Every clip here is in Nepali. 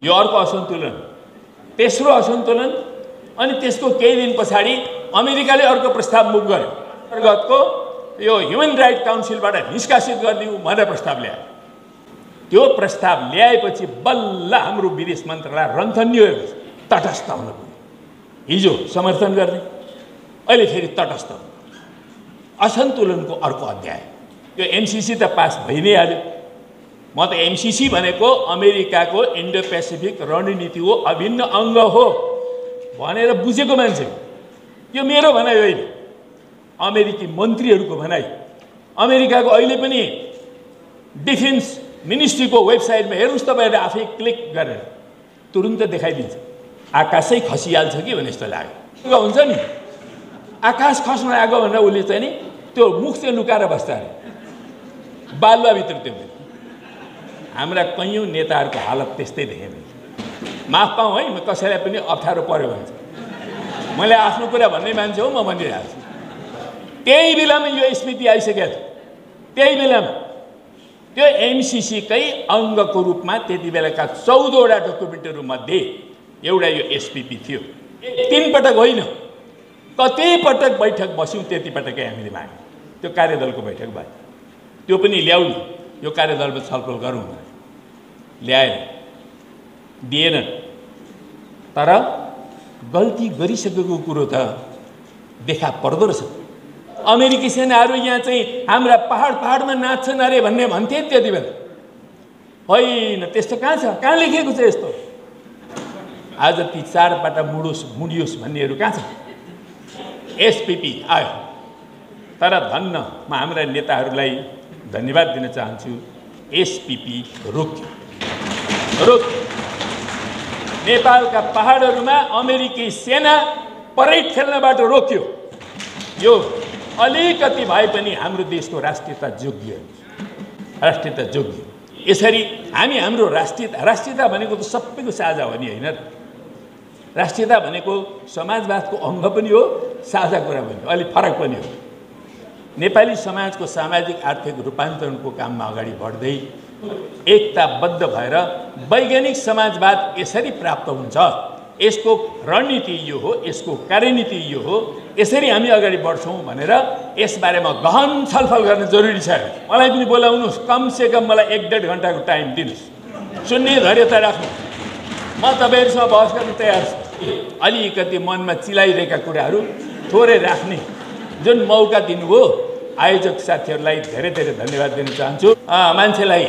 यो अर्को असन्तुलन, तेस्रो असन्तुलन। अनि त्यसको केही दिन पछाडि अमेरिकाले अर्को प्रस्ताव मुख गर्यो, अन्तर्गतको यो ह्युमन राइट काउन्सिलबाट निष्कासित गरिदिउँ भनेर प्रस्ताव ल्यायो। त्यो प्रस्ताव ल्याएपछि बल्ल हाम्रो विदेश मन्त्रालय रन्थनियो, तटस्थ हुन पुग्यो। हिजो समर्थन गर्ने, अहिले फेरि तटस्थ। असन्तुलनको अर्को अध्याय। यो एमसीसी त पास भइ नै हाल्यो। म त एमसीसी भनेको अमेरिकाको इन्डो पेसिफिक रणनीति हो, अभिन्न अङ्ग हो भनेर बुझेको मान्छे। यो मेरो भनाइ होइन, अमेरिकी मन्त्रीहरूको भनाइ। अमेरिकाको अहिले पनि डिफेन्स मिनिस्ट्रीको वेबसाइटमा हेर्नुहोस् तपाईँहरूले, आफै क्लिक गरेर तुरुन्त देखाइदिन्छ आकाशै खसिहाल्छ कि भने जस्तो लाग्यो। हुन्छ नि, आकाश खस्न आएको भनेर उसले चाहिँ नि त्यो मुख चाहिँ लुकाएर बस्छ अरे बालुवाभित्र। त्यो हाम्रा कैयौँ नेताहरूको हालत त्यस्तै देखेँ। माफ पाऊँ है, म कसैलाई पनि अप्ठ्यारो पर्यो भन्छ। मैले आफ्नो कुरा भन्ने मान्छे हो, म भनिरहेको छु। त्यही बेलामा यो स्थिति आइसकेको थियो। त्यही बेलामा त्यो एमसीसीकै अङ्गको रूपमा त्यति बेलाका 14वटा डकुमेन्टहरू मध्ये एउटा यो एसपीपी थियो। 3 पटक होइन, कति पटक बैठक बस्यौँ, त्यति पटकै हामीले माग्यौँ। त्यो कार्यदलको बैठक भयो, त्यो पनि ल्याउनु, यो कार्यदलमा छलफल गरौँ भनेर ल्याएन, दिएनन्। तर गल्ती गरिसकेको कुरो त देखा पर्दो रहेछ। अमेरिकी सेनाहरू यहाँ चाहिँ हाम्रा पहाडमा नाच्छन् अरे भन्ने भन्थे त्यति बेला। होइन, त्यस्तो कहाँ छ? कहाँ लेखेको छ यस्तो? आज ती 4 पाटा मुडियोस् भन्नेहरू कहाँ छ? एसपीपी आयो, तर धन्न म हाम्रा नेताहरूलाई धन्यवाद दिन चाहन्छु। एसपीपी रोक्यो। नेपालका पहाडहरूमा अमेरिकी सेना परेड खेल्नबाट रोक्यो। यो अलिकति भए पनि हाम्रो देशको राष्ट्रियता जोग्य। यसरी हामी हाम्रो राष्ट्रियता भनेको त सबैको साझा हो नि, होइन? राष्ट्रियता भनेको समाजवादको अङ्ग पनि हो, साझा कुरा पनि हो, अलिक फरक पनि हो। नेपाली समाजको सामाजिक आर्थिक रूपान्तरणको काममा अगाडि बढ्दै एकताबद्ध भएर वैज्ञानिक समाजवाद यसरी प्राप्त हुन्छ, यसको रणनीति यो हो, यसको कार्यनीति यो हो, यसरी हामी अगाडि बढ्छौँ भनेर यसबारेमा गहन छलफल गर्न जरुरी छ। मलाई पनि बोलाउनुहोस्, कमसेकम मलाई 1-1.5 घन्टाको टाइम दिनुहोस्, सुन्ने धैर्यता राख्नु। म तपाईँहरूसँग बहस गर्न तयार छु। अलिकति मनमा चिलाइरहेका कुराहरू थोरै राख्ने जुन मौका दिनुभयो, आयोजक साथीहरूलाई धेरै धेरै धन्यवाद दिन चाहन्छु। मान्छेलाई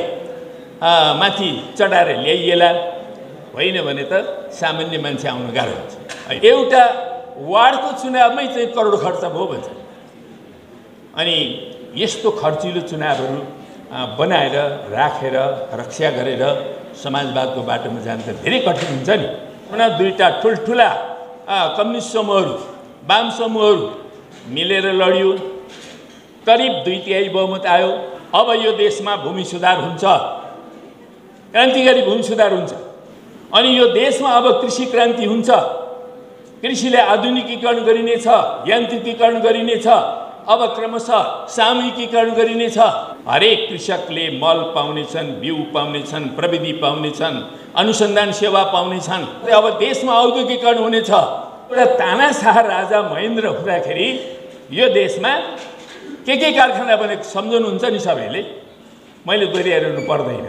माथि चढाएर ल्याइएला, होइन भने त सामान्य मान्छे आउन गाह्रो हुन्छ। एउटा वार्डको चुनावमै चाहिँ करोड खर्च भयो भन्छ। अनि यस्तो खर्चिलो चुनावहरू बनाएर राखेर रक्षा गरेर समाजवादको बाटोमा जान त धेरै कठिन हुन्छ नि। 2टा ठुल्ठुला कम्युनिस्ट समूहहरू, वाम समूहहरू मिलेर लडियो, करिब 2/3 बहुमत आयो। अब यो देशमा भूमि सुधार हुन्छ, क्रान्तिकारी भूमि सुधार हुन्छ। अनि यो देशमा अब कृषि क्रान्ति हुन्छ, कृषिले आधुनिकीकरण गरिनेछ, यान्त्रिकीकरण गरिनेछ, अब क्रमशः सामूहिकीकरण गरिनेछ। हरेक कृषकले मल पाउनेछन्, बिउ पाउनेछन्, प्रविधि पाउनेछन्, अनुसन्धान सेवा पाउनेछन्। अब देशमा औद्योगिकीकरण हुनेछ। एउटा तानाशाह राजा महेन्द्र हुँदाखेरि यो देशमा के कारखाना बनेको सम्झनुहुन्छ नि सबैले, मैले दोहोऱ्याइरहनु पर्दैन।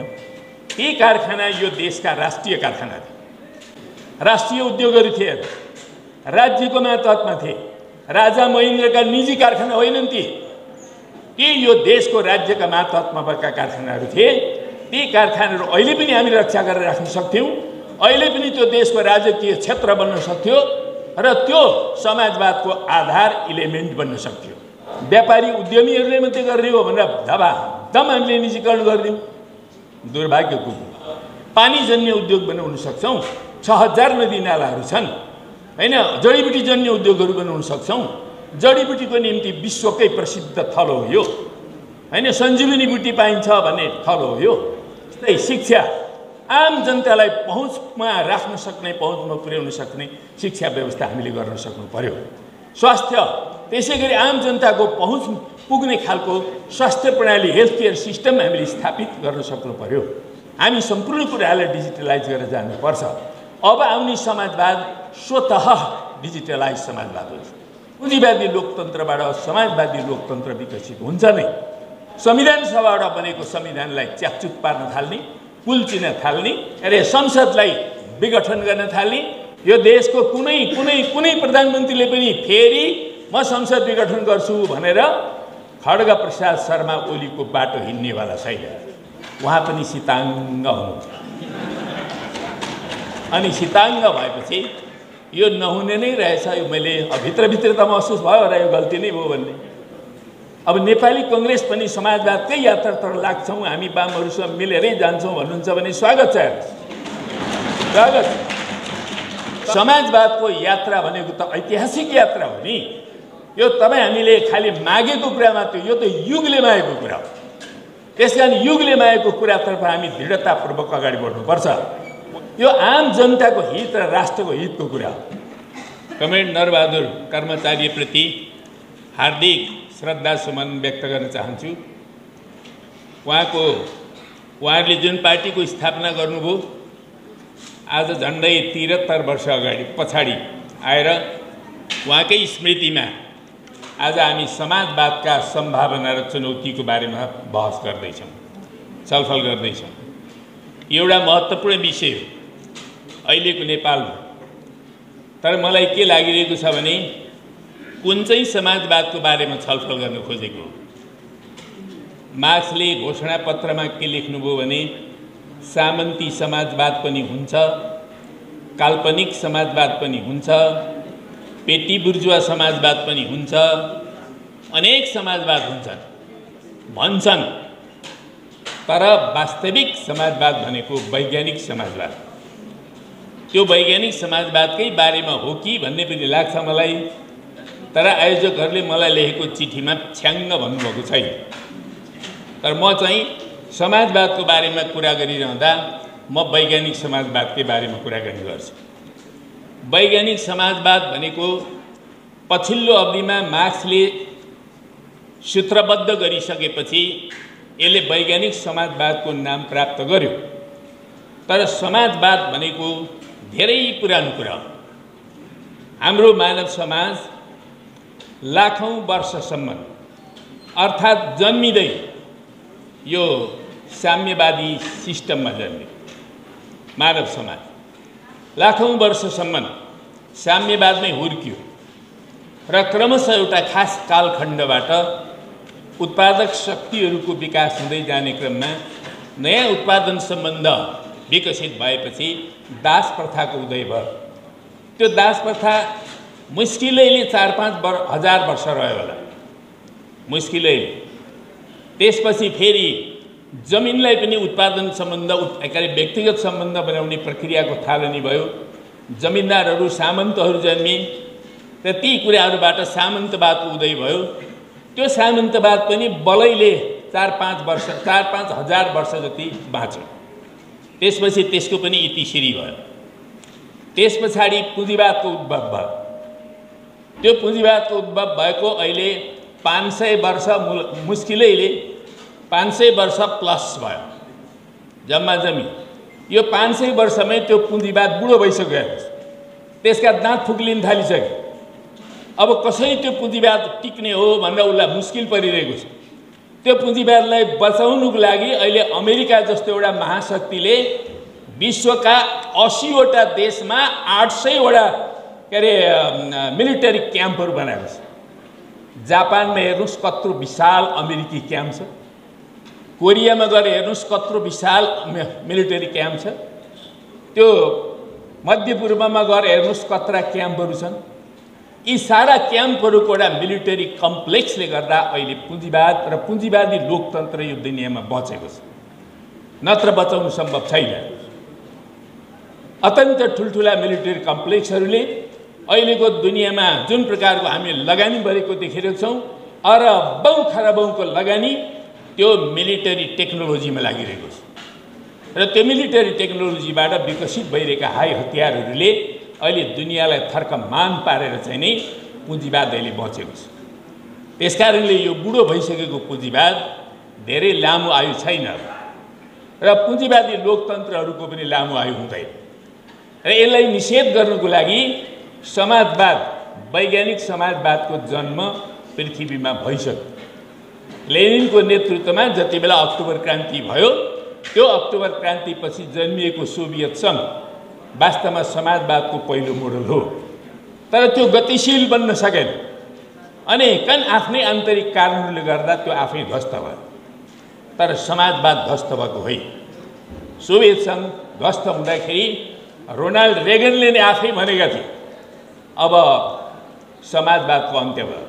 ती कारखाना यो देशका राष्ट्रिय कारखाना थिए, राष्ट्रिय उद्योगहरू थिए, राज्यको मातहतमा थिए। राजा महेन्द्रका निजी कारखाना होइनन् ती यो देशको राज्यका मातहतमा भएका कारखानाहरू थिए। ती कारखानाहरू अहिले पनि हामी रक्षा गरेर राख्न सक्थ्यौँ, अहिले पनि त्यो देशको राजकीय क्षेत्र बन्न सक्थ्यो र त्यो समाजवादको आधार इलिमेन्ट बन्न सक्थ्यो। व्यापारी उद्यमीहरूले मात्रै गर्ने हो भनेर धमाधम हामीले निजीकरण गरिदिउँ, दुर्भाग्यको कुरा। पानीजन्य उद्योग बनाउन सक्छौँ, 6000 नदी नालाहरू छन्, होइन? जडीबुटी जन्य उद्योगहरू बनाउन सक्छौँ। जडीबुटीको निम्ति विश्वकै प्रसिद्ध थलो हो यो, होइन? सञ्जीवनी बुटी पाइन्छ भन्ने थलो हो यो। त्यस्तै शिक्षा, आम जनतालाई पहुँचमा राख्न सक्ने, पहुँचमा पुर्याउन सक्ने शिक्षा व्यवस्था हामीले गर्न सक्नु पर्यो। स्वास्थ्य, त्यसै गरी आम जनताको पहुँच पुग्ने खालको स्वास्थ्य प्रणाली, हेल्थ केयर सिस्टम हामीले स्थापित गर्न सक्नु पर्यो। हामी सम्पूर्ण कुरालाई डिजिटलाइज गरेर जानुपर्छ। अब आउने समाजवाद स्वतः डिजिटलाइज समाजवाद हुन्छ। पुँजीवादी लोकतन्त्रबाट समाजवादी लोकतन्त्र विकसित हुन्छ नै। संविधान सभाबाट बनेको संविधानलाई च्याकचुक पार्न थाल्ने, कुल्चिन थाल्ने, अरे संसदलाई विघटन गर्न थाल्ने। यो देशको कुनै प्रधानमन्त्रीले पनि फेरि म संसद विघटन गर्छु भनेर खड्ग प्रसाद शर्मा ओलीको बाटो हिँड्नेवाला छैन। उहाँ पनि शीताङ्ग हुनुहुन्छ। अनि शीताङ्ग भएपछि यो नहुने नै रहेछ। यो मैले भित्रभित्र त महसुस भयो र यो गल्ती नै भयो भन्ने। अब नेपाली कङ्ग्रेस पनि समाजवादकै यात्रातर्फ लाग्छौँ, हामी वामहरूसँग मिलेरै जान्छौँ भन्नुहुन्छ भने स्वागत छ। स्वागत। समाजवादको यात्रा भनेको त ऐतिहासिक यात्रा हो नि। यो तपाईँ हामीले खालि मागेको कुरा मात्र, यो त युगले मागेको कुरा हो। त्यस कारण युगले मागेको कुरातर्फ हामी दृढतापूर्वक अगाडि बढ्नुपर्छ। यो आम जनताको हित र राष्ट्रको हितको कुरा हो। कमेन्ट नरबहादुर कर्मचारीप्रति हार्दिक श्रद्धा सुमन व्यक्त गर्न चाहन्छु। उहाँहरूले जुन पार्टीको स्थापना गर्नुभयो, आज झन्डै 73 वर्ष अगाडि पछाडि आएर उहाँकै स्मृतिमा आज हामी समाजवादका सम्भावना र चुनौतीको बारेमा बहस गर्दैछौँ, छलफल गर्दैछौँ। एउटा महत्त्वपूर्ण विषय हो अहिलेको नेपालमा। तर मलाई के लागिरहेको छ भने कुन चाहिँ समाजवादको बारेमा छलफल गर्न खोजेको हो। मार्क्सले घोषणापत्रमा के लेख्नुभयो भने सामन्ती समाजवाद पनि हुन्छ, काल्पनिक समाजवाद पनि हुन्छ, पेटी बुर्जुवा समाजवाद पनि हुन्छ, अनेक समाजवाद हुन्छन् भन्छन्। तर वास्तविक समाजवाद भनेको वैज्ञानिक समाजवाद। त्यो वैज्ञानिक समाजवादकै बारेमा हो कि भन्ने पनि लाग्छ मलाई। तर आयोजकहरूले मलाई लेखेको चिठीमा छ्याङ्ग भन्नुभएको छैन। तर म चाहिँ समाजवादको बारेमा कुरा गरिरहँदा म वैज्ञानिक समाजवादकै बारेमा कुराकानी गर्छु। वैज्ञानिक समाजवाद भनेको पछिल्लो अवधिमा मार्क्सले सूत्रबद्ध गरिसकेपछि यसले वैज्ञानिक समाजवादको नाम प्राप्त गर्यो। तर समाजवाद भनेको धेरै पुरानो कुरा हो। हाम्रो मानव समाज लाखौं वर्षसम्म अर्थात् जन्मिँदै यो साम्यवादी सिस्टममा जन्मियो। मानव समाज लाखौं वर्षसम्म साम्यवादमै हुर्कियो र क्रमशः एउटा खास कालखण्डबाट उत्पादक शक्तिहरूको विकास हुँदै जाने क्रममा नयाँ उत्पादन सम्बन्ध विकसित भएपछि दास प्रथाको उदय भयो। त्यो दास प्रथा मुस्किलैले 4-5 हजार वर्ष रह्यो होला, मुस्किलैले। त्यसपछि फेरि जमिनलाई पनि उत्पादन सम्बन्ध व्यक्तिगत सम्बन्ध बनाउने प्रक्रियाको थालनी भयो। जमिनदारहरू सामन्तहरू जन्मिए र ती कुराहरूबाट सामन्तवादको उदय भयो। त्यो सामन्तवाद पनि बलैले 4-5 हजार वर्ष जति बाँच्यो। त्यसपछि त्यसको पनि इतिश्री भयो। त्यस पछाडि पुँजीवादको उद्भव भयो। त्यो पुँजीवादको उद्भव भएको अहिले 500 वर्ष मुस्किलैले 500 वर्ष प्लस भयो जम्मा जम्मी। यो 500 वर्षमै त्यो पुँजीवाद बुढो भइसक्यो। त्यसका दाँत फुक्लिन थालिसक्यो। अब कसरी त्यो पुँजीवाद टिक्ने हो भनेर उसलाई मुस्किल परिरहेको छ। त्यो पुँजीवादलाई बचाउनुको लागि अहिले अमेरिका जस्तो एउटा महाशक्तिले विश्वका 80वटा देशमा 800वटा मिलिटरी क्याम्पहरू बनाएको छ। जापानमा हेर्नुहोस् कत्रो विशाल अमेरिकी क्याम्प छ। कोरियामा गएर हेर्नुहोस् कत्रो विशाल मिलिटरी क्याम्प छ। त्यो मध्यपूर्वमा गएर हेर्नुहोस् कत्रा क्याम्पहरू छन्। यी सारा क्याम्पहरूको एउटा मिलिटरी कम्प्लेक्सले गर्दा अहिले पुँजीवाद र पुँजीवादी लोकतन्त्र यो दुनियाँमा बचेको छ, नत्र बचाउनु सम्भव छैन। अत्यन्त ठुल्ठुला मिलिटरी कम्प्लेक्सहरूले अहिलेको दुनियाँमा जुन प्रकारको हामी लगानी गरेको देखिरहेको छौँ, अरबौं खरबौंको लगानी त्यो मिलिटरी टेक्नोलोजीमा लागिरहेको छ। र त्यो मिलिटरी टेक्नोलोजीबाट विकसित भइरहेका हाई हतियारहरूले अहिले दुनियाँलाई थर्कमान पारेर चाहिँ नै पुँजीवाद अहिले बचेको छ। त्यसकारणले यो बुढो भइसकेको पुँजीवाद धेरै लामो आयु छैन। र पुँजीवादी लोकतन्त्रहरूको पनि लामो आयु हुँदैन र यसलाई निषेध गर्नको लागि समाजवाद वैज्ञानिक समाजवादको जन्म पृथ्वीमा भइसक्यो। लेनिनको नेतृत्वमा जति बेला अक्टोबर क्रान्ति भयो त्यो अक्टोबर क्रान्तिपछि जन्मिएको सोभियत सङ्घ वास्तवमा समाजवादको पहिलो मोडल हो, तर त्यो गतिशील बन्न सकेन। अनेकन आफ्नै आन्तरिक कारणहरूले गर्दा त्यो आफै ध्वस्त भयो, तर समाजवाद ध्वस्त भएको होइन। सोभियत सङ्घ ध्वस्त हुँदाखेरि रोनाल्ड रेगनले नै आफै भनेका थिए अब समाजवादको अन्त्य भयो।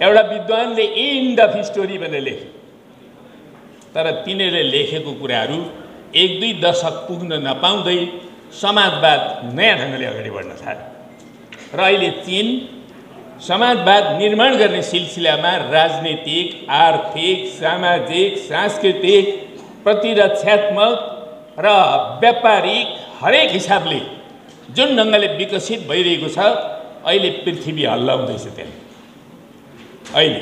एउटा विद्वानले एन्ड अफ हिस्टोरी भनेर लेखे, तर तिनीहरूले लेखेको कुराहरू 1-2 दशक पुग्न नपाउँदै समाजवाद नयाँ ढङ्गले अगाडि बढ्न थाल्यो र अहिले चीन समाजवाद निर्माण गर्ने सिलसिलामा राजनीतिक, आर्थिक, सामाजिक, सांस्कृतिक, प्रतिरक्षात्मक र व्यापारिक हरेक हिसाबले जुन ढङ्गले विकसित भइरहेको छ अहिले पृथ्वी हल्लाउँदैछ त्यहाँ अहिले।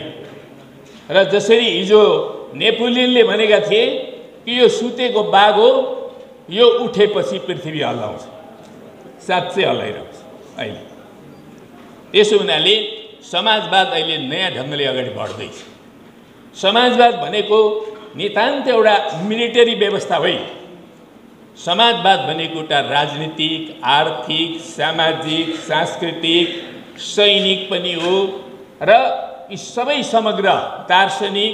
र जसरी हिजो नेपोलियनले भनेका थिए कि यो सुतेको बाघ हो, यो उठेपछि पृथ्वी हल्लाउँछ, साँच्चै हल्लाइरहेको छ अहिले। त्यसो हुनाले समाजवाद अहिले नयाँ ढङ्गले अगाडि बढ्दैछ। समाजवाद भनेको नितान्त एउटा मिलिटरी व्यवस्था होइन। समाजवाद भनेको एउटा राजनीतिक, आर्थिक, सामाजिक, सांस्कृतिक, सैनिक पनि हो र यी सबै समग्र दार्शनिक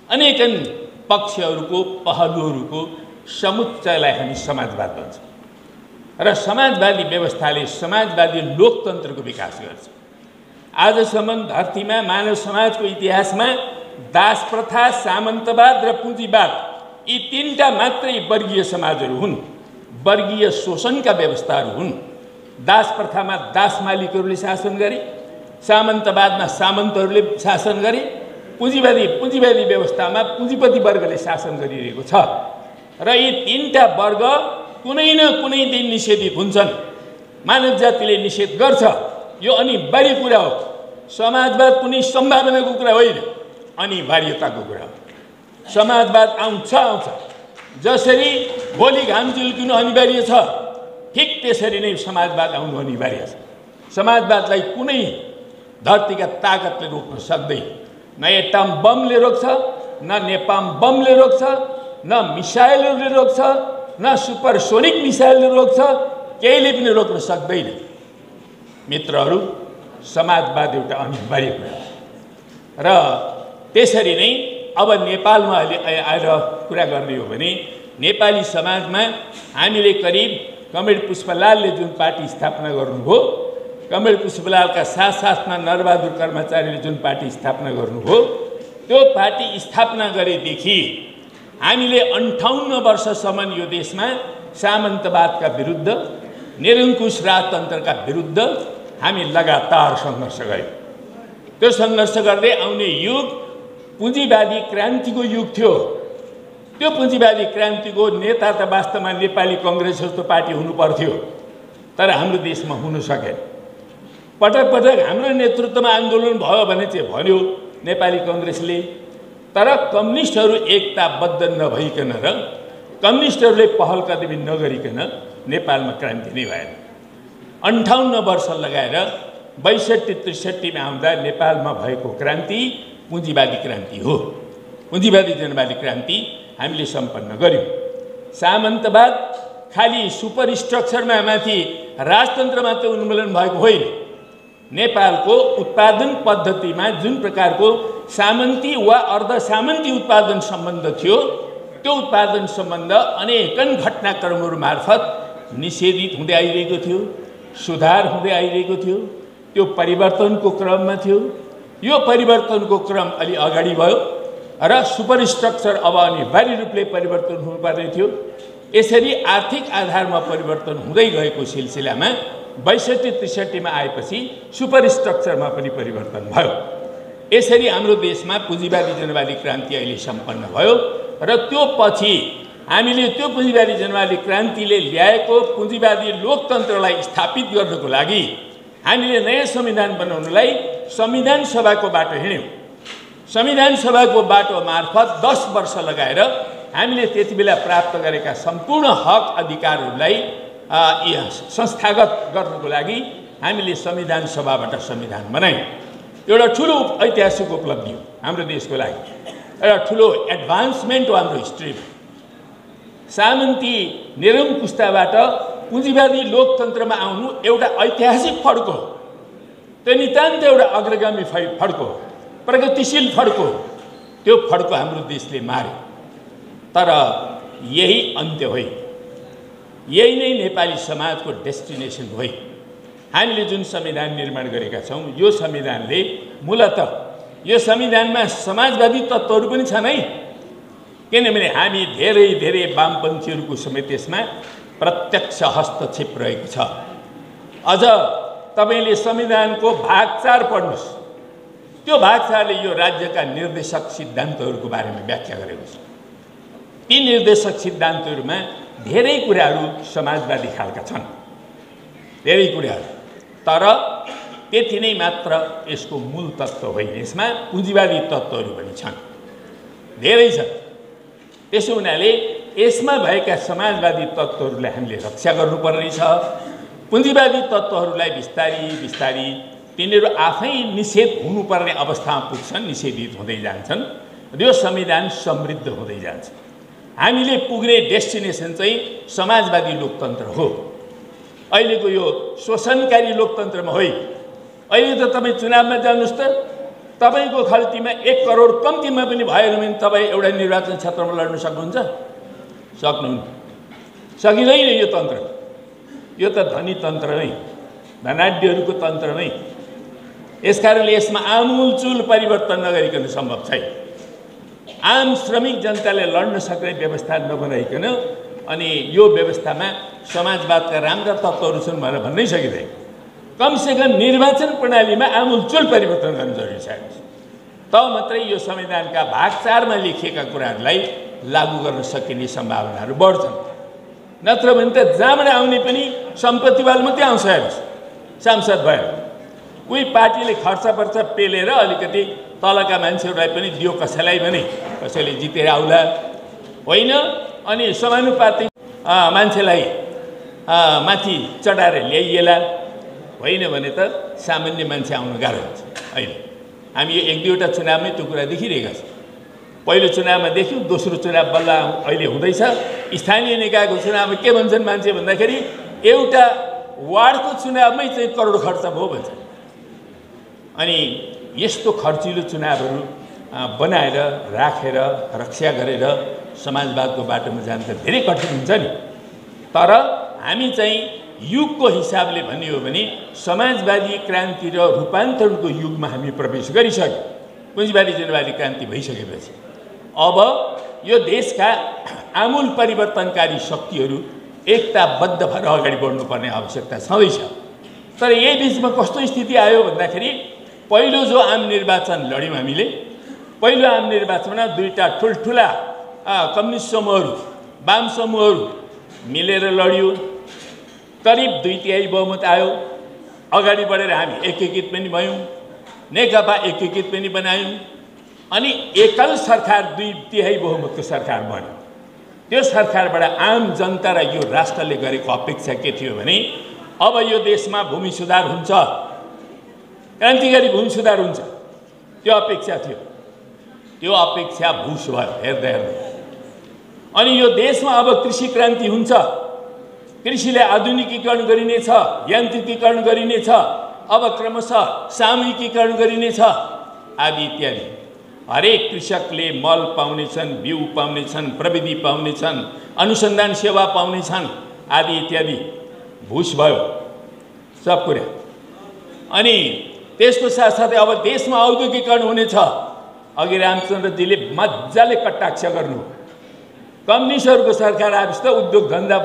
अनेकन पक्षहरूको पहलुहरूको समुच्चयलाई हामी समाजवाद भन्छ र समाजवादी व्यवस्थाले समाजवादी लोकतन्त्रको विकास गर्छ। आजसम्म धरतीमा मानव समाजको इतिहासमा दास प्रथा, सामन्तवाद र पुँजीवाद यी 3टा मात्रै वर्गीय समाजहरू हुन्, वर्गीय शोषणका व्यवस्थाहरू हुन्। दास प्रथामा दास मालिकहरूले शासन गरे, सामन्तवादमा सामन्तहरूले शासन गरे, पुँजीवादी व्यवस्थामा पुँजीपति वर्गले शासन गरिरहेको छ र यी 3टा वर्ग कुनै न कुनै दिन निषेधित हुन्छन्। मानव जातिले निषेध गर्छ, यो अनिवार्य कुरा हो। समाजवाद कुनै सम्भावनाको कुरा होइन, अनिवार्यताको कुरा हो। समाजवाद आउँछ, जसरी भोलि घाम झुल्किनु अनिवार्य छ ठिक त्यसरी नै समाजवाद आउनु अनिवार्य छ। समाजवादलाई कुनै धरतीका ताकतले रोक्न सक्दैन। न एटम बमले रोक्छ, न नेपाम बमले रोक्छ, न मिसाइलहरूले रोक्छ, न सुपरसोनिक मिसाइलले रोक्छ, केहीले पनि रोक्न सक्दैन। मित्रहरू, समाजवाद एउटा अनिवार्य कुरा हो र त्यसरी नै अब नेपालमा अहिले आएर कुरा गर्ने हो भने नेपाली समाजमा हामीले करिब कमरेड पुष्पलालले जुन पार्टी स्थापना गर्नुभयो, कमरेड पुष्पलालका साथसाथमा नरबहादुर कर्मचारीले जुन पार्टी स्थापना गर्नुभयो, त्यो पार्टी स्थापना गरेदेखि हामीले 58 वर्षसम्म यो देशमा सामन्तवादका विरुद्ध, निरङ्कुश राजतन्त्रका विरुद्ध हामी लगातार सङ्घर्ष गऱ्यौँ। त्यो सङ्घर्ष गर्दै आउने युग पुँजीवादी क्रान्तिको युग थियो। त्यो पुँजीवादी क्रान्तिको नेता त वास्तवमा नेपाली कङ्ग्रेस जस्तो पार्टी हुनु पर्थ्यो, तर हाम्रो देशमा हुन सकेन। पटक पटक हाम्रो नेतृत्वमा आन्दोलन भयो भने चाहिँ भन्यो नेपाली कङ्ग्रेसले, तर कम्युनिस्टहरू एकताबद्ध नभइकन र कम्युनिस्टहरूले पहल कदमी नगरिकन नेपालमा क्रान्ति नै भएन। 58 वर्ष लगाएर 62-63 आउँदा नेपालमा भएको क्रान्ति पुँजीवादी क्रान्ति हो। पुँजीवादी जनवादी क्रान्ति हामीले सम्पन्न गर्यौँ। सामन्तवाद खालि सुपर स्ट्रक्चरमा माथि राजतन्त्र मात्र उन्मूलन भएको होइन। नेपालको उत्पादन पद्धतिमा जुन प्रकारको सामन्ती वा अर्धसामन्ती उत्पादन सम्बन्ध थियो, त्यो उत्पादन सम्बन्ध अनेकन घटनाक्रमहरू मार्फत निषेधित हुँदै आइरहेको थियो, सुधार हुँदै आइरहेको थियो, त्यो परिवर्तनको क्रममा थियो। यो परिवर्तनको क्रम अलि अगाडि भयो र सुपर स्ट्रक्चर अब अनिवार्य रूपले परिवर्तन हुनुपर्ने थियो। यसरी आर्थिक आधारमा परिवर्तन हुँदै गएको सिलसिलामा 62-63 आएपछि सुपर स्ट्रक्चरमा पनि परिवर्तन भयो। यसरी हाम्रो देशमा पुँजीवादी जनवादी क्रान्ति अहिले सम्पन्न भयो र त्यो पछि हामीले त्यो पुँजीवादी जनवादी क्रान्तिले ल्याएको पुँजीवादी लोकतन्त्रलाई स्थापित गर्नको लागि हामीले नयाँ संविधान बनाउनलाई संविधान सभाको बाटो हिँड्यौँ। संविधान सभाको बाटो मार्फत 10 वर्ष लगाएर हामीले त्यति बेला प्राप्त गरेका सम्पूर्ण हक अधिकारहरूलाई संस्थागत गर्नको लागि हामीले संविधान सभाबाट संविधान बनायौँ। एउटा ठुलो ऐतिहासिक उपलब्धि हो हाम्रो देशको लागि, एउटा ठुलो एडभान्समेन्ट हो हाम्रो हिस्ट्रीमा। सामन्ती निरङ्कुशताबाट पुँजीवादी लोकतन्त्रमा आउनु एउटा ऐतिहासिक फड्को हो। त्यो नितान्त एउटा अग्रगामी फड्को हो, प्रगतिशील फड्को हो। त्यो फड्को हाम्रो देशले मार्यो। तर यही अन्त्य होइन, यही नै नेपाली समाजको डेस्टिनेसन होइन। हामीले जुन संविधान निर्माण गरेका छौँ, यो संविधानले मूलतः यो संविधानमा समाजवादी तत्त्वहरू पनि छन् है, किनभने हामी धेरै धेरै वामपन्थीहरूको समेत यसमा प्रत्यक्ष हस्तक्षेप रहेको छ। अझ तपाईले संविधानको भाग 4 पढ्नुस्, त्यो भाग 4ले यो राज्यका निर्देशक सिद्धान्तहरूको बारेमा व्याख्या गरेको छ। ती निर्देशक सिद्धान्तहरूमा धेरै कुराहरू समाजवादी खालका छन्, धेरै कुराहरू। तर त्यति नै मात्र यसको मूल तत्त्व होइन, यसमा पुँजीवादी तत्त्वहरू पनि छन्, धेरै छन्। त्यसो हुनाले यसमा भएका समाजवादी तत्त्वहरूलाई हामीले रक्षा गर्नुपर्ने छ। पुँजीवादी तत्त्वहरूलाई बिस्तारी बिस्तारी तिनीहरू आफै निषेध हुनुपर्ने अवस्थामा पुग्छन्, निषेधित हुँदै जान्छन्। यो संविधान समृद्ध हुँदै जान्छ। हामीले पुग्ने डेस्टिनेसन चाहिँ समाजवादी लोकतन्त्र हो। अहिलेको यो शोषणकारी लोकतन्त्रमा होइन। अहिले त तपाईँ चुनावमा जानुहोस् त, तपाईँको खल्तीमा 1 करोड कम्तीमा पनि भएन भने तपाईँ एउटा निर्वाचन क्षेत्रमा लड्न सक्नुहुन्छ? सक्नुहुन्न, सकिँदैन। यो तन्त्र, यो त धनी तन्त्र नै, धनाढ्यहरूको तन्त्र नै। यसकारणले यसमा आमूलचूल परिवर्तन नगरिकन सम्भव छैन। आम श्रमिक जनताले लड्न सक्ने व्यवस्था नबनाइकन अनि यो व्यवस्थामा समाजवादका राम्रा तत्त्वहरू छन् भनेर भन्नै सकिँदैन। कमसेकम निर्वाचन प्रणालीमा आमूलचूल परिवर्तन गर्न जरुरी छ। तब मात्रै यो संविधानका भाग 4 मा लेखिएका कुराहरूलाई लागू गर्न सकिने सम्भावनाहरू बढ्छन्। नत्र भने त जहाँबाट आउने पनि सम्पत्तिवाल मात्रै आउँछ हेर्नुहोस्, सांसद भएर। कोही पार्टीले खर्च पेलेर अलिकति तलका मान्छेहरूलाई पनि दियो कसैलाई भने, कसैले जितेर आउला होइन, अनि समानुपातिक मान्छेलाई माथि चढाएर ल्याइएला होइन भने त सामान्य मान्छे आउन गाह्रो हुन्छ। अहिले हामी यो 1-2वटा चुनावमै त्यो कुरा देखिरहेका छौँ। पहिलो चुनावमा देख्यौँ, दोस्रो चुनाव बल्ल अहिले हुँदैछ। स्थानीय निकायको चुनावमा के भन्छन् मान्छे भन्दाखेरि एउटा वार्डको चुनावमै चाहिँ करोड खर्च भयो भन्छ। अनि यस्तो खर्चिलो चुनावहरू बनाएर राखेर रक्षा गरेर समाजवादको बाटोमा जान त धेरै कठिन हुन्छ नि। तर हामी चाहिँ युगको हिसाबले भन्ने हो भने समाजवादी क्रान्ति र रूपान्तरणको युगमा हामी प्रवेश गरिसक्यौँ। पुँजीवादी जनवादी क्रान्ति भइसकेपछि अब यो देशका आमूल परिवर्तनकारी शक्तिहरू एकताबद्ध भएर अगाडि बढ्नुपर्ने आवश्यकता छँदैछ। तर यही बिचमा कस्तो स्थिति आयो भन्दाखेरि पहिलो जो आम निर्वाचन लड्यौँ हामीले, पहिलो आम निर्वाचनमा 2टा ठुल्ठुला कम्युनिस्ट समूहहरू, वाम समूहहरू मिलेर लड्यो। करिब 2/3 बहुमत आयो। अगाडि बढेर हामी एकीकृत पनि भयौँ, नेकपा एकीकृत पनि बनायौँ। अनि एकल सरकार 2/3 बहुमतको सरकार बन्यो। त्यो सरकारबाट आम जनता र यो राष्ट्रले गरेको अपेक्षा के थियो भने अब यो देशमा भूमि सुधार हुन्छ, क्रान्तिकारी भूमि सुधार हुन्छ, त्यो अपेक्षा थियो। त्यो अपेक्षा भुस भयो हेर्दै हेर्दै। अनि यो देशमा अब कृषि क्रान्ति हुन्छ, कृषिलाई आधुनिकीकरण गरिनेछ, यान्त्रिकीकरण गरिनेछ, अब क्रमशः सामूहिकीकरण गरिनेछ आदि इत्यादि। हरेक कृषकले मल पाउनेछन्, बिउ पाउनेछन्, प्रविधि पाउनेछन्, अनुसन्धान सेवा पाउनेछन् आदि इत्यादि। भुस भयो सब कुरा। अनि त्यसको साथसाथै अब देशमा औद्योगिकीकरण हुनेछ। अघि रामचन्द्रजीले मजाले कटाक्ष गर्नु, कम्युनिस्टहरूको सरकार आएपछि त उद्योग धन्दा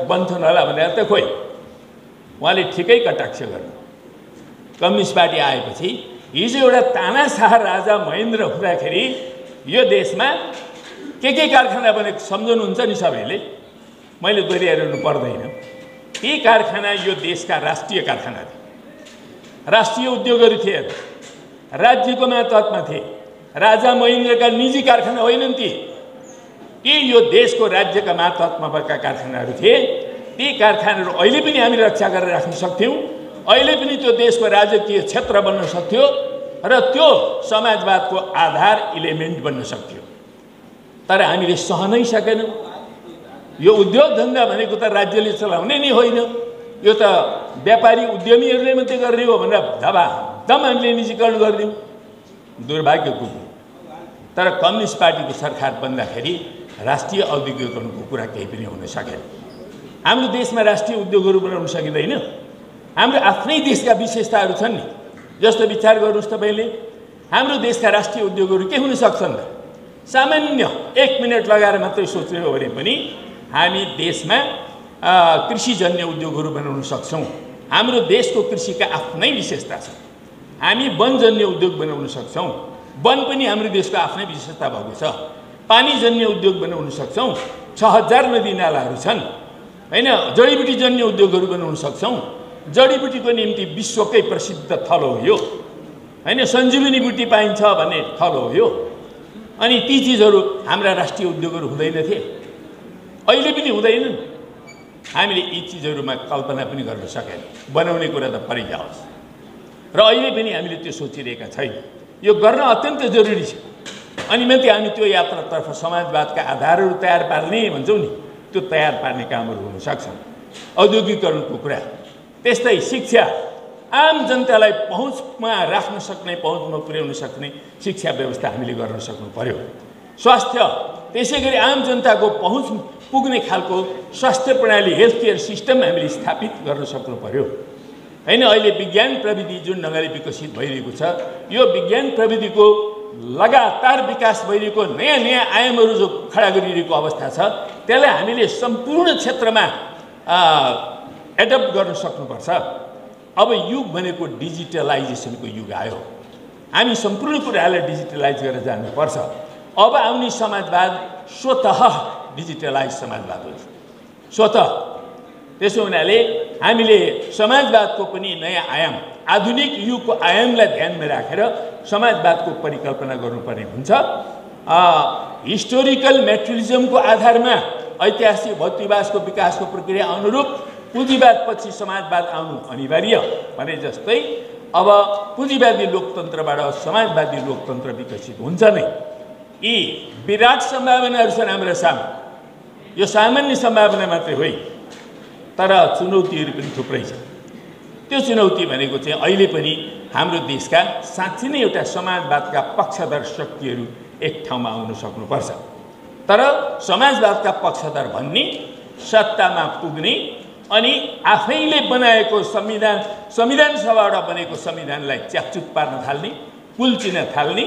बन्छन् होला भनेर त खोइ, उहाँले ठिकै कटाक्ष गर्नु। कम्युनिस्ट पार्टी आएपछि हिजो एउटा तानाशाह राजा महेन्द्र हुँदाखेरि यो देशमा के कारखाना बनेको सम्झनुहुन्छ नि सबैले, मैले दोहोऱ्याइरहनु पर्दैन। ती कारखाना यो देशका राष्ट्रिय कारखाना थिए, राष्ट्रिय उद्योगहरू थिए, राज्यको मातहतमा थिए। राजा महेन्द्रका निजी कारखाना होइनन् ती, ती यो देशको राज्यका मातहतमा भएका कारखानाहरू थिए। ती कारखानाहरू अहिले पनि हामी रक्षा गरेर राख्न सक्थ्यौँ। अहिले पनि त्यो देशको राजकीय क्षेत्र बन्न सक्थ्यो र त्यो समाजवादको आधार इलिमेन्ट बन्न सक्थ्यो। तर हामीले सहनै सकेनौँ। यो उद्योग धन्दा भनेको त राज्यले चलाउने नै होइन, यो त व्यापारी उद्यमीहरूले मात्रै गर्ने हो भनेर धमाधम हामीले निजीकरण गरिदियौँ। दुर्भाग्यको कुरो। तर कम्युनिस्ट पार्टीको सरकार बन्दाखेरि राष्ट्रिय औद्योगिकरणको कुरा केही पनि हुन सकेन। हाम्रो देशमा राष्ट्रिय उद्योगहरू बनाउन सकिँदैन। हाम्रो आफ्नै देशका विशेषताहरू छन् नि। जस्तो विचार गर्नुहोस् तपाईँले, हाम्रो देशका राष्ट्रिय उद्योगहरू के हुन सक्छन् त? सामान्य 1 मिनट लगाएर मात्रै सोच्ने हो भने पनि हामी देशमा कृषिजन्य उद्योगहरू बनाउन सक्छौँ। हाम्रो देशको कृषिका आफ्नै विशेषता छ। हामी वनजन्य उद्योग बनाउन सक्छौँ। वन पनि हाम्रो देशको आफ्नै विशेषता भएको छ। पानीजन्य उद्योग बनाउन सक्छौँ। 6000 नदी नालाहरू छन् होइन। जडीबुटीजन्य उद्योगहरू बनाउन सक्छौँ। जडीबुटीको निम्ति विश्वकै प्रसिद्ध थलो हो यो होइन। सञ्जीवनी बुटी पाइन्छ भन्ने थलो हो यो। अनि ती चिजहरू हाम्रा राष्ट्रिय उद्योगहरू हुँदैनथे, अहिले पनि हुँदैनन्। हामीले यी चिजहरूमा कल्पना पनि गर्न सकेन। बनाउने कुरा त परै जाओस्। र अहिले पनि हामीले त्यो सोचिरहेका छैनौँ। यो गर्न अत्यन्त जरुरी छ। अनि मात्रै हामी त्यो यात्रातर्फ समाजवादका आधारहरू तयार पार्ने भन्छौँ नि, त्यो तयार पार्ने कामहरू हुन सक्छन्। औद्योगिकरणको कुरा, त्यस्तै शिक्षा, आम जनतालाई पहुँचमा राख्न सक्ने, पहुँचमा पुर्याउन सक्ने शिक्षा व्यवस्था हामीले गर्न सक्नु पर्यो। स्वास्थ्य, त्यसै गरी आम जनताको पहुँच पुग्ने खालको स्वास्थ्य प्रणाली, हेल्थ केयर सिस्टम हामीले स्थापित गर्न सक्नु पर्यो होइन। अहिले विज्ञान प्रविधि जुन ढङ्गले विकसित भइरहेको छ, यो विज्ञान प्रविधिको लगातार विकास भइरहेको नयाँ नयाँ आयामहरू जो खडा गरिरहेको अवस्था छ, त्यसलाई हामीले सम्पूर्ण क्षेत्रमा एडप्ट गर्न सक्नुपर्छ। अब युग भनेको डिजिटलाइजेसनको युग आयो। हामी सम्पूर्ण कुराहरूलाई डिजिटलाइज गरेर जानुपर्छ। अब आउने समाजवाद स्वतः डिजिटलाइज समाजवाद हो, स्वतः। त्यसो हुनाले हामीले समाजवादको पनि नयाँ आयाम, आधुनिक युगको आयामलाई ध्यानमा राखेर समाजवादको परिकल्पना गर्नुपर्ने हुन्छ। हिस्टोरिकल मेटेरियलिजमको आधारमा ऐतिहासिक भौतिकवादको विकासको प्रक्रिया अनुरूप पुँजीवादपछि समाजवाद आउनु अनिवार्य भने जस्तै अब पुँजीवादी लोकतन्त्रबाट समाजवादी लोकतन्त्र विकसित हुन्छ नै। यी विराट सम्भावनाहरू छन् हाम्रो सामु। यो सामान्य सम्भावना मात्रै होइन, तर चुनौतीहरू पनि थुप्रै छ। त्यो चुनौती भनेको चाहिँ अहिले पनि हाम्रो देशका साँच्चै नै एउटा समाजवादका पक्षधर शक्तिहरू एक ठाउँमा आउन सक्नुपर्छ। तर समाजवादका पक्षधर भन्ने, सत्तामा पुग्ने अनि आफैले बनाएको संविधान सभाबाट बनेको संविधानलाई च्याकचुक पार्न थाल्ने, कुल्चिन थाल्ने,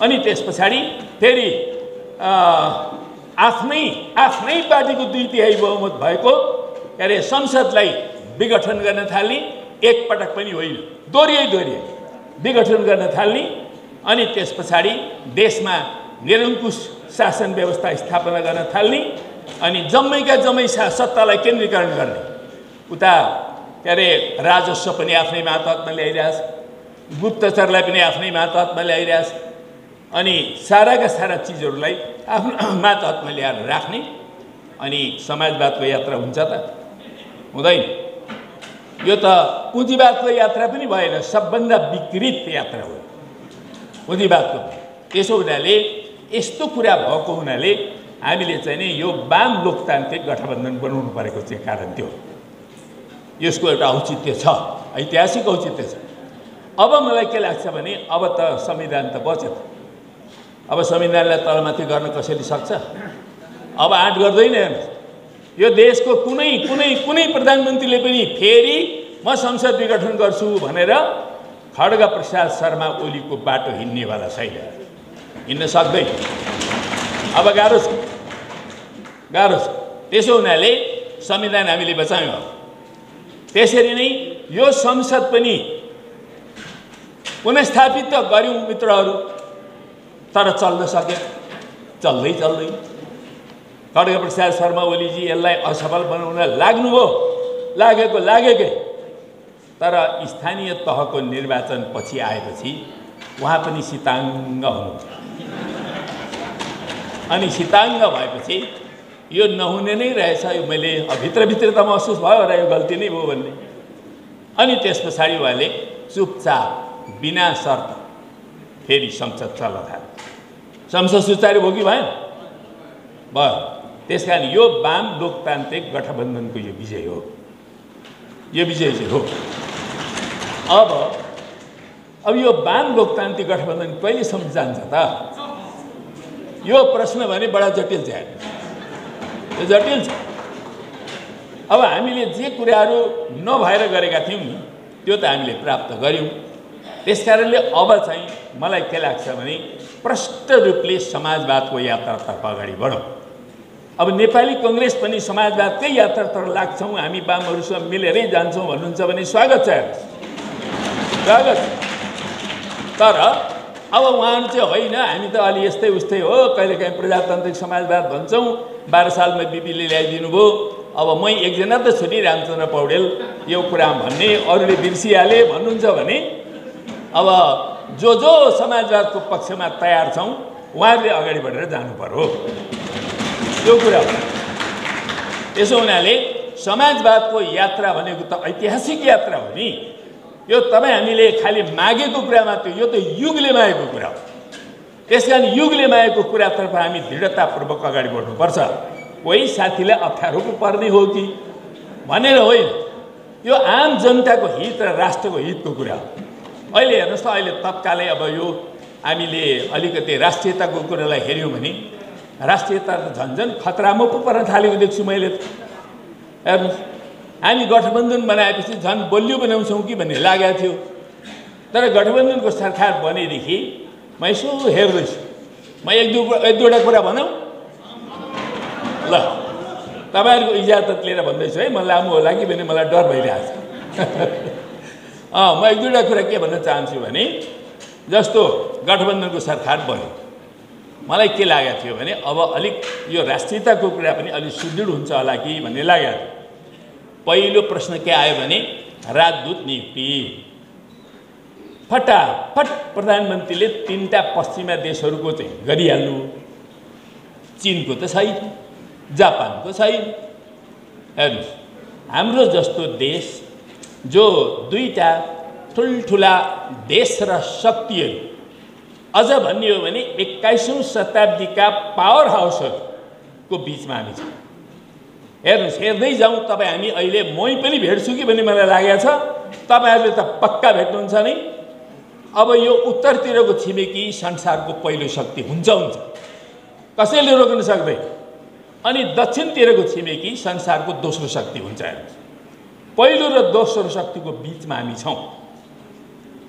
अनि त्यस पछाडि फेरि आफ्नै पार्टीको 2/3 बहुमत भएको के अरे संसदलाई विघटन गर्न थाल्ने, एकपटक पनि होइन, दोहोरिए विघटन गर्न थाल्ने, अनि त्यस पछाडि देशमा निरङ्कुश शासन व्यवस्था स्थापना गर्न थाल्ने, अनि जम्मैका जम्मै सत्तालाई केन्द्रीकरण गर्ने। उता के अरे राजस्व पनि आफ्नै मातहतमा ल्याइरहेछ, गुप्तचरलाई पनि आफ्नै मातहतमा ल्याइरहेछ, अनि साराका सारा चिजहरूलाई आफ्नो मातहतमा ल्याएर राख्ने। अनि समाजवादको यात्रा हुन्छ त? हुँदैन। यो त पुँजीवादको यात्रा पनि भएन, सबभन्दा विकृत यात्रा हो पुँजीवादको। त्यसो हुनाले यस्तो कुरा भएको हुनाले हामीले चाहिँ नि यो वाम लोकतान्त्रिक गठबन्धन बनाउनु परेको चाहिँ कारण त्यो। यसको एउटा औचित्य छ, ऐतिहासिक औचित्य छ। अब मलाई के लाग्छ भने अब त संविधान त बच्यो त। अब संविधानलाई तलमाथि गर्न कसैले सक्छ? अब आँट गर्दैन। यो देशको कुनै प्रधानमन्त्रीले पनि फेरि म संसद विघटन गर्छु भनेर खड्ग प्रसाद शर्मा ओलीको बाटो हिँड्नेवाला छैन, हिँड्न सक्दैन। अब गाह्रो छ। त्यसो हुनाले संविधान हामीले बचायौँ। त्यसरी नै यो संसद पनि पुनस्थापित त गऱ्यौँ मित्रहरू, तर चल्न सक्यो? चल्दैन। खड्ग प्रसाद शर्मा ओलीजी यसलाई असफल बनाउन लाग्नुभयो, लागेकै। तर स्थानीय तहको निर्वाचन पछि आएपछि उहाँ पनि सिताङ्ग हुनु। अनि शीताङ्ग भएपछि यो नहुने नै रहेछ, यो मैले भित्रभित्र त महसुस भयो र यो गल्ती नै भयो भन्ने। अनि त्यस पछाडि उहाँले चुपचाप बिना शर्त फेरि संसद चल्न थाल्यो। संसद सुचारू भयो कि भएन? भयो। त्यसकारण यो वाम लोकतान्त्रिक गठबन्धनको यो विजय हो, यो विजय चाहिँ हो। अब यो वाम लोकतान्त्रिक गठबन्धन कहिलेसम्म जान्छ त? यो प्रश्न भने बडा जटिल छ, यो जटिल छ। अब हामीले जे कुराहरू नभएर गरेका थियौँ नि त्यो त हामीले प्राप्त गर्यौँ। त्यसकारणले अब चाहिँ मलाई के लाग्छ भने प्रष्ट रूपले समाजवादको यात्रातर्फ अगाडि बढौँ। अब नेपाली कङ्ग्रेस पनि समाजवादकै यात्रातर्फ लाग्छौँ, हामी वामहरूसँग मिलेरै जान्छौँ भन्नुहुन्छ भने स्वागत छ, स्वागत। तर अब उहाँहरू चाहिँ होइन, हामी त अलि यस्तै उस्तै हो, कहिलेकाहीँ प्रजातान्त्रिक समाजवाद भन्छौँ, 12 सालमा बिपीले ल्याइदिनु भयो, अब मै एकजना त छु नि रामचन्द्र पौडेल यो कुरा भन्ने, अरूले बिर्सिहाले भन्नुहुन्छ भने अब जो समाजवादको पक्षमा तयार छौँ उहाँहरूले अगाडि बढेर जानु पर्यो, यो कुरा हो। त्यसो हुनाले समाजवादको यात्रा भनेको त ऐतिहासिक यात्रा हो नि, यो तपाईँ हामीले खालि मागेको कुरा मात्रै, यो त युगले मागेको कुरा हो। त्यसकारण युगले मागेको कुरातर्फ हामी दृढतापूर्वक अगाडि बढ्नुपर्छ। कोही साथीलाई अप्ठ्यारो पो पर्ने हो कि भनेर होइन, यो आम जनताको हित र राष्ट्रको हितको कुरा हो। अहिले हेर्नुहोस् त, अहिले तत्कालै अब यो हामीले अलिकति राष्ट्रियताको कुरालाई हेऱ्यौँ भने राष्ट्रियता त झन्झन खतरामा पो पर्न थालेको देख्छु मैले त। हेर्नुहोस्, हामी गठबन्धन बनाएपछि झन् बलियो बनाउँछौँ कि भन्ने लागेको थियो, तर गठबन्धनको सरकार बनेदेखि म यसो हेर्दैछु, म एक दुईवटा कुरा भनौँ ल, तपाईँहरूको इजाजत लिएर भन्दैछु है, म लामो होला कि भने मलाई डर भइरहेछ। म एक दुईवटा कुरा के भन्न चाहन्छु भने जस्तो गठबन्धनको सरकार बन्यो, मलाई के लागेको थियो भने अब अलिक यो राष्ट्रियताको कुरा पनि अलिक सुदृढ हुन्छ होला कि भन्ने लागेको थियो। पहिलो प्रश्न के आयो भने राजदूत नियुक्ति। फटाफट प्रधानमन्त्रीले 3टा पश्चिमा देशहरूको चाहिँ गरिहाल्नु, चीनको त छैन, जापानको छैन। हेर्नुहोस्, हाम्रो जस्तो देश जो 2टा ठुल्ठुला देश र शक्तिहरू, अझ भन्ने हो भने 21औं शताब्दीका पावर हाउसहरूको बिचमा हामी छौँ। हेर्नुहोस्, हेर्दै जाउँ तपाईँ, हामी अहिले मै पनि भेट्छु कि भन्ने मलाई लागेको छ, तपाईँहरूले त पक्का भेट्नुहुन्छ नै। अब यो उत्तरतिरको छिमेकी संसारको पहिलो शक्ति हुन्छ, कसैले रोक्न सक्दैन। अनि दक्षिणतिरको छिमेकी संसारको दोस्रो शक्ति हुन्छ। हेर्नुहोस्, पहिलो र दोस्रो शक्तिको बिचमा हामी छौँ।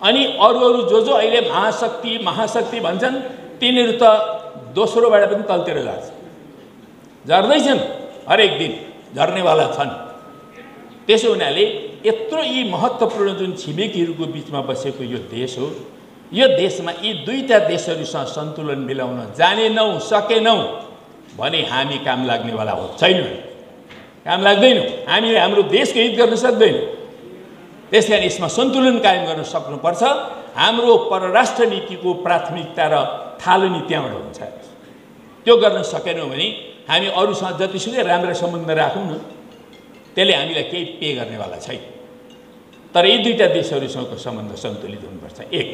अनि अरू जो अहिले महाशक्ति भन्छन् तिनीहरू त दोस्रोबाट पनि तलतिर जान्छ, झर्दैछन्, हरेक दिन झर्नेवाला छन्। त्यसो हुनाले यत्रो यी महत्त्वपूर्ण जुन छिमेकीहरूको बिचमा बसेको यो देश हो, यो देशमा यी 2टा देशहरूसँग सन्तुलन मिलाउन जानेनौँ, सकेनौँ भने हामी काम लाग्नेवाला हो छैनौँ, काम लाग्दैनौँ। हामीले हाम्रो देशको हित गर्न सक्दैनौँ। त्यसकारण यसमा सन्तुलन कायम गर्न सक्नुपर्छ। हाम्रो परराष्ट्र नीतिको प्राथमिकता र थालनी त्यहाँबाट हुन्छ। त्यो गर्न सकेनौँ भने हामी अरूसँग जतिसुकै राम्रा सम्बन्ध राखौँ न, त्यसले हामीलाई केही पे गर्नेवाला छैन। तर यी 2टा देशहरूसँगको सम्बन्ध सन्तुलित हुनुपर्छ, एक।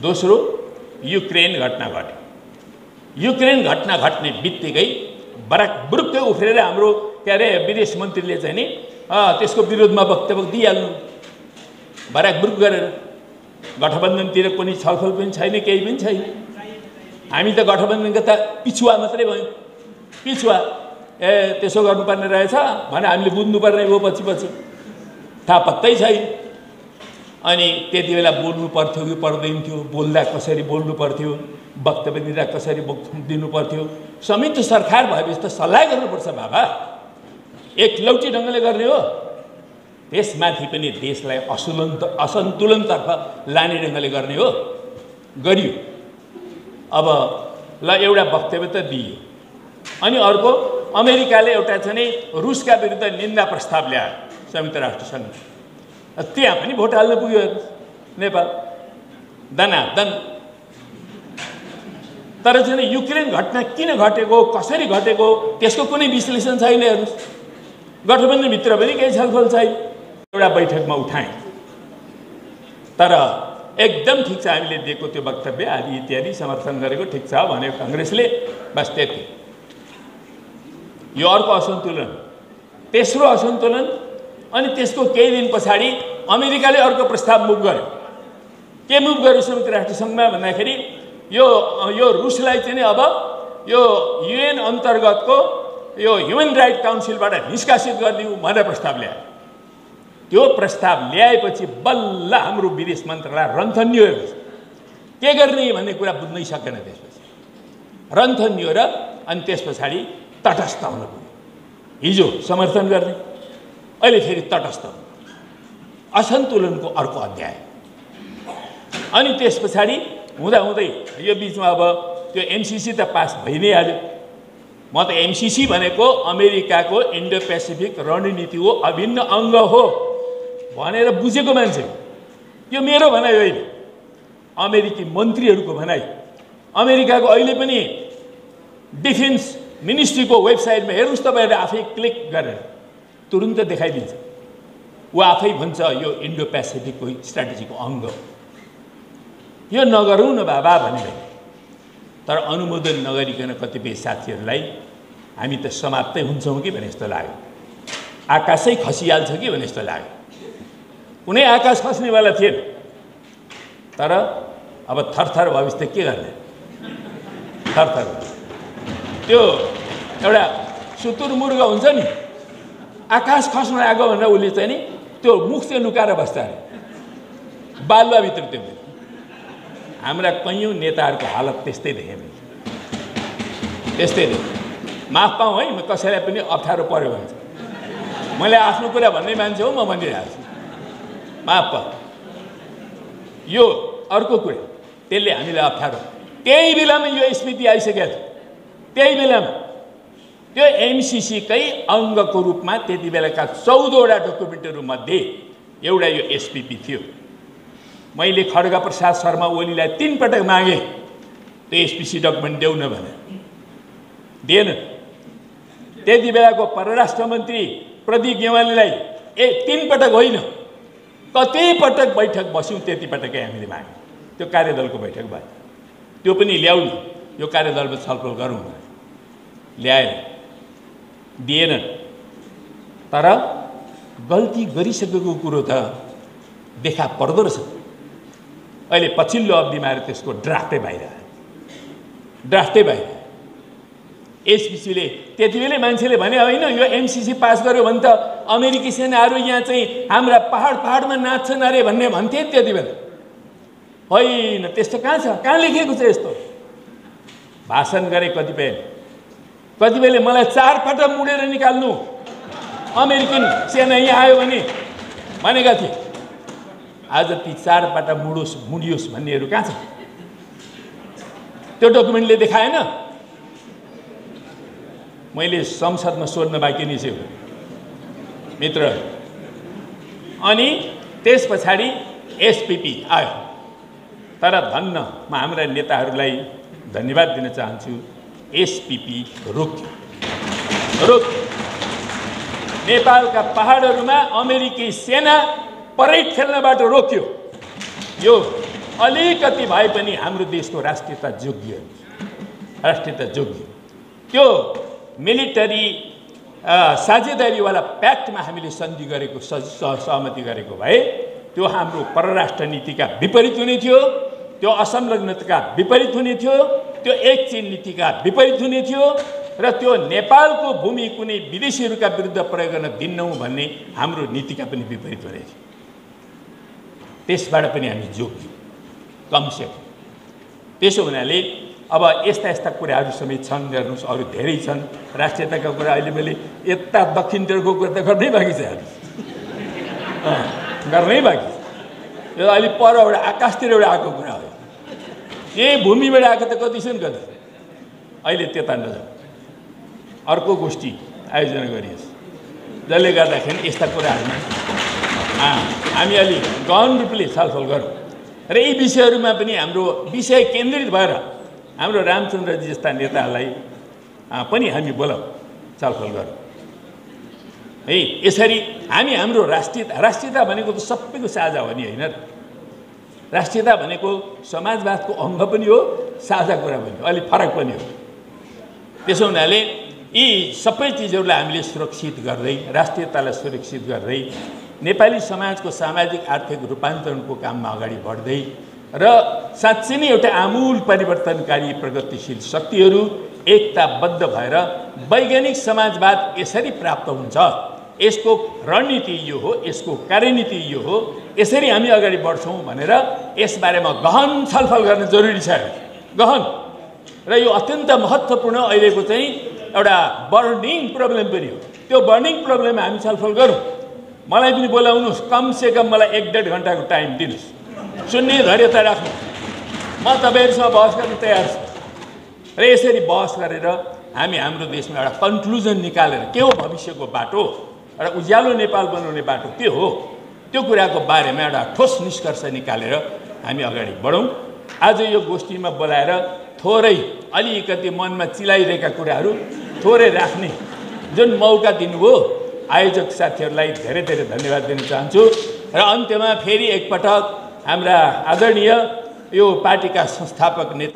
दोस्रो, युक्रेन घटना घट्यो। युक्रेन घटना घट्ने बित्तिकै बुरुक्कै उफ्रेर हाम्रो के अरे विदेश मन्त्रीले चाहिँ नि त्यसको विरोधमा वक्तव्य दिइहाल्नु, बुरुक गरेर। गठबन्धनतिर पनि छलफल पनि छैन, केही पनि छैन। हामी त गठबन्धनका त पिछुवा मात्रै भयौँ, पिछुवा। त्यसो गर्नुपर्ने रहेछ भने हामीले बुझ्नुपर्ने हो पछि थाहा पत्तै छैन। अनि त्यति बेला बोल्नु पर्थ्यो कि पर्दैन थियो, बोल्दा कसरी बोल्नु पर्थ्यो, वक्तव्य दिँदा कसरी दिनु पर्थ्यो, संयुक्त सरकार भएपछि त सल्लाह गर्नुपर्छ बाबा, एकलौटी ढङ्गले गर्ने हो। त्यसमाथि पनि देशलाई असन्तुलनतर्फ लाने ढङ्गले गर्ने हो, गरियो। अब ल एउटा वक्तव्य त दियो, अनि अर्को अमेरिकाले एउटा चाहिँ रुसका विरुद्ध निन्दा प्रस्ताव ल्यायो संयुक्त राष्ट्रसङ्घ, त्यहाँ पनि भोट हाल्न पुग्यो नेपाल, दनादन। तर चाहिँ युक्रेन घटना किन घटेको, कसरी घटेको त्यसको कुनै विश्लेषण छैन। हेर्नुहोस्, गठबन्धनभित्र पनि केही छलफल छैन। एउटा बैठकमा उठाएँ, तर एकदम ठिक छ हामीले दिएको त्यो वक्तव्य आदि इत्यादि समर्थन गरेको ठिक छ भन्यो काङ्ग्रेसले, बस त्यति। यो अर्को असन्तुलन, तेस्रो असन्तुलन। अनि त्यसको केही दिन पछाडि अमेरिकाले अर्को प्रस्ताव मुभ गर्यो। के मुभ गर्यो संयुक्त राष्ट्र सङ्घमा भन्दाखेरि यो रुसलाई चाहिँ अब यो UN अन्तर्गतको यो ह्युमन राइट काउन्सिलबाट निष्कासित गरिदिउँ भनेर प्रस्ताव ल्यायो। त्यो प्रस्ताव ल्याएपछि बल्ल हाम्रो विदेश मन्त्रालय रन्थनियो। के गर्ने भन्ने कुरा बुझ्नै सकेन। त्यसपछि रन्थनियो र अनि त्यस पछाडि तटस्थ हुन पुग्यो। हिजो समर्थन गर्ने, अहिले फेरि तटस्थ असन्तुलनको अर्को अध्याय। अनि त्यस पछाडि हुँदाहुँदै यो बिचमा अब त्यो MCC त पास भइ नै हाल्यो। म त MCC भनेको अमेरिकाको इन्डो पेसिफिक रणनीति हो, अभिन्न अङ्ग हो भनेर बुझेको मान्छे। यो मेरो भनाइ होइन, अमेरिकी मन्त्रीहरूको भनाइ। अमेरिकाको अहिले पनि डिफेन्स मिनिस्ट्रीको वेबसाइटमा हेर्नुहोस्, तपाईँहरूले आफै क्लिक गरेर तुरुन्त देखाइदिन्छ। ऊ आफै भन्छ यो इन्डो पेसिफिकको स्ट्राटेजीको अङ्ग हो। यो नगरौँ न बाबा भनिरहेको, तर अनुमोदन नगरिकन कतिपय साथीहरूलाई हामी त समाप्तै हुन्छौँ कि भने जस्तो लाग्यो। आकाशै खसिहाल्छ कि भने जस्तो लाग्यो। कुनै आकाश खस्नेवाला थिएन, तर अब थरथर भविष्य के गर्ने। थरथर त्यो एउटा सुतुरमुर्ग हुन्छ नि, आकाश खस्न आएको भनेर उसले चाहिँ नि त्यो मुख चाहिँ लुकाएर बस्छ अरे बालुवाभित्र। त्यो हाम्रा कैयौँ नेताहरूको हालत त्यस्तै देखेँ, त्यस्तै देखेँ। माफ पाऊँ है, म कसैलाई पनि अप्ठ्यारो पर्यो भन्छ। मैले आफ्नो कुरा भन्ने मान्छे हो, म भनिरहेको छु, माफ पाऊ। यो अर्को कुरा, त्यसले हामीलाई अप्ठ्यारो। त्यही बेलामा यो स्थिति आइसकेको थियो। त्यही बेलामा त्यो MCC कै अङ्गको रूपमा त्यति बेलाका 14वटा डकुमेन्टहरू मध्ये एउटा यो SPP थियो। मैले खड्गप्रसाद शर्मा ओलीलाई 3 पटक मागेँ त्यो SPC डकुमेन्ट देऊ न भने, दिएन। त्यति बेलाको परराष्ट्र मन्त्री प्रदीप गेवालीलाई 3 पटक होइन, कति पटक बैठक बस्यौँ, त्यति पटकै हामीले माग्यौँ। त्यो कार्यदलको बैठक भयो, त्यो पनि ल्याउनु, यो कार्यदलमा छलफल गरौँ भने ल्याएन, दिएन। तर गल्ती गरिसकेको कुरो त देखा पर्दो रहेछ। अहिले पछिल्लो अवधिमा आएर त्यसको ड्राफ्टै बाहिर आयो, ड्राफ्टै बाहिर। SPCले त्यति बेलै मान्छेले भने होइन यो MCC पास गर्यो भने त अमेरिकी सेनाहरू यहाँ चाहिँ हाम्रा पहाडमा नाच्छन् अरे भन्ने भन्थे त्यति बेला। होइन, त्यस्तो कहाँ छ, कहाँ लेखेको छ यस्तो? भाषण गरे कतिपयले मलाई 4 पटक मुडेर निकाल्नु अमेरिकन सेना यहाँ आयो भने भनेका थिए। आज ती 4 पटक मुडियोस् भन्नेहरू कहाँ छ? त्यो डकुमेन्टले देखाएन। मैले संसदमा सोध्न बाँकी नै छु मित्र। अनि त्यस पछाडि SPP आयो, तर धन्न म हाम्रा नेताहरूलाई धन्यवाद दिन चाहन्छु। SPP रोक्यो। नेपालका पहाडहरूमा अमेरिकी सेना परेड खेल्नबाट रोक्यो। यो अलिकति भए पनि हाम्रो देशको राष्ट्रियता जोग्य। त्यो मिलिटरी साझेदारीवाला प्याक्टमा हामीले सन्धि गरेको, सहमति गरेको भए त्यो हाम्रो परराष्ट्र नीतिका विपरीत हुने थियो, त्यो असंलग्नताका विपरीत हुने थियो, त्यो एक चीन नीतिका विपरीत हुने थियो र त्यो नेपालको भूमि कुनै विदेशीहरूका विरुद्ध प्रयोग गर्न दिन्नौँ भन्ने हाम्रो नीतिका पनि विपरीत हुने थियो। त्यसबाट पनि हामी जोग्यौँ कमसेकम। त्यसो हुनाले अब यस्ता कुराहरू समेत छन्, हेर्नुहोस् अरू धेरै छन्। राष्ट्रियताका कुरा अहिले मैले यता दक्षिणतिरको कुरा त गर्नै बाँकी छ, गर्नै बाँकी। यो अहिले पर एउटा आकाशतिर एउटा आएको कुरा हो। यही भूमिबाट आएको त कति छन् कति। अहिले त्यता नजाउँ, अर्को गोष्ठी आयोजना गरियोस् जसले गर्दाखेरि यस्ता कुराहरूमा हामी अलि गहन रूपले छलफल गरौँ र यी विषयहरूमा पनि हाम्रो विषय केन्द्रित भएर हाम्रो रामचन्द्रजी जस्ता नेताहरूलाई पनि हामी बोलाउँ, छलफल गरौँ है। यसरी हाम्रो राष्ट्रियता भनेको त सबैको साझा हो नि, होइन र? राष्ट्रियता भनेको समाजवादको अङ्ग पनि हो, साझा कुरा पनि हो, अलिक फरक पनि हो। त्यसो हुनाले यी सबै चिजहरूलाई हामीले सुरक्षित गर्दै, राष्ट्रियतालाई सुरक्षित गर्दै, नेपाली समाजको सामाजिक आर्थिक रूपान्तरणको काममा अगाडि बढ्दै र साँच्चै नै एउटा आमूल परिवर्तनकारी प्रगतिशील शक्तिहरू एकताबद्ध भएर वैज्ञानिक समाजवाद यसरी प्राप्त हुन्छ, यसको रणनीति यो हो, यसको कार्यनीति यो हो, यसरी हामी अगाडि बढ्छौँ भनेर यसबारेमा गहन छलफल गर्न जरुरी छ। गहन र यो अत्यन्त महत्त्वपूर्ण अहिलेको चाहिँ एउटा बर्निङ प्रब्लम पनि हो। त्यो बर्निङ प्रब्लममा हामी छलफल गरौँ। मलाई पनि बोलाउनुहोस्, कमसेकम मलाई 1-1.5 घन्टाको टाइम दिनुहोस्, सुन्ने धैर्यता राख्नु। म तपाईँहरूसँग बहस गर्न तयार छु र यसरी बहस गरेर हामी हाम्रो देशमा एउटा कन्क्लुजन निकालेर के हो भविष्यको बाटो, एउटा उज्यालो नेपाल बनाउने बाटो के हो, त्यो कुराको बारेमा एउटा ठोस निष्कर्ष निकालेर हामी अगाडि बढौँ। आज यो गोष्ठीमा बोलाएर थोरै अलिकति मनमा चिलाइरहेका कुराहरू थोरै राख्ने जुन मौका दिनुभयो, आयोजक साथीहरूलाई धेरै धेरै धन्यवाद दिन चाहन्छु। र अन्त्यमा फेरि एकपटक हाम्रा आदरणीय यो पार्टीका संस्थापक नेता